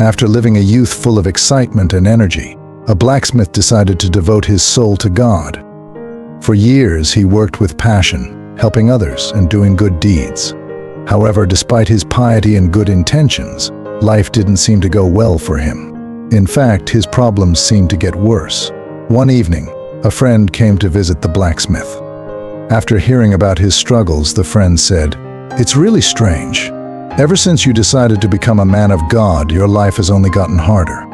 After living a youth full of excitement and energy, a blacksmith decided to devote his soul to God. For years, he worked with passion, helping others and doing good deeds. However, despite his piety and good intentions, life didn't seem to go well for him. In fact, his problems seemed to get worse. One evening, a friend came to visit the blacksmith. After hearing about his struggles, the friend said, "It's really strange. Ever since you decided to become a man of God, your life has only gotten harder.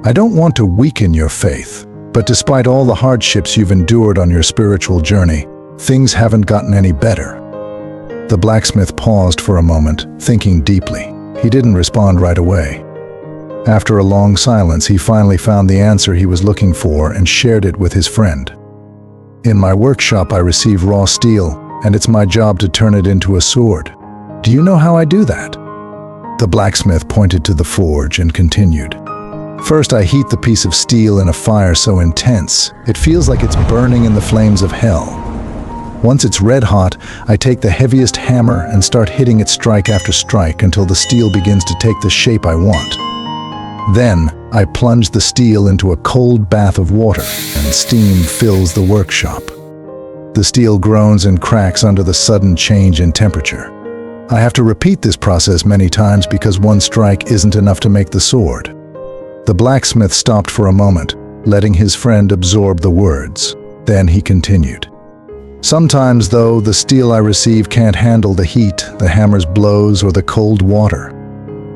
I don't want to weaken your faith, but despite all the hardships you've endured on your spiritual journey, things haven't gotten any better." The blacksmith paused for a moment, thinking deeply. He didn't respond right away. After a long silence, he finally found the answer he was looking for and shared it with his friend. "In my workshop, I receive raw steel, and it's my job to turn it into a sword. Do you know how I do that?" The blacksmith pointed to the forge and continued. "First, I heat the piece of steel in a fire so intense, it feels like it's burning in the flames of hell. Once it's red hot, I take the heaviest hammer and start hitting it strike after strike until the steel begins to take the shape I want. Then, I plunge the steel into a cold bath of water, and steam fills the workshop. The steel groans and cracks under the sudden change in temperature. I have to repeat this process many times because one strike isn't enough to make the sword." The blacksmith stopped for a moment, letting his friend absorb the words. Then he continued. "Sometimes, though, the steel I receive can't handle the heat, the hammer's blows, or the cold water.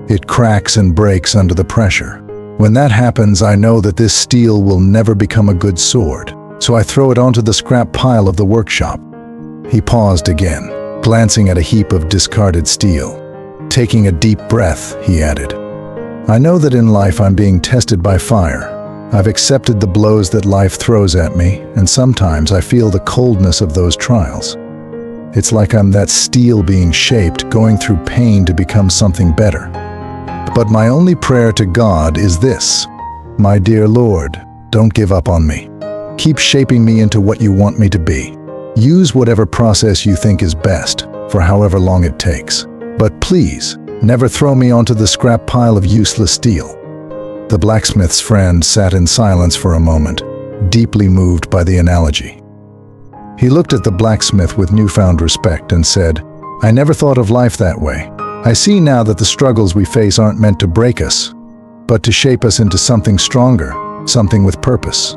It cracks and breaks under the pressure. When that happens, I know that this steel will never become a good sword, so I throw it onto the scrap pile of the workshop." He paused again, glancing at a heap of discarded steel. Taking a deep breath, he added, "I know that in life I'm being tested by fire. I've accepted the blows that life throws at me, and sometimes I feel the coldness of those trials. It's like I'm that steel being shaped, going through pain to become something better. But my only prayer to God is this: my dear Lord, don't give up on me. Keep shaping me into what you want me to be. Use whatever process you think is best, for however long it takes. But please, never throw me onto the scrap pile of useless steel." The blacksmith's friend sat in silence for a moment, deeply moved by the analogy. He looked at the blacksmith with newfound respect and said, "I never thought of life that way. I see now that the struggles we face aren't meant to break us, but to shape us into something stronger, something with purpose."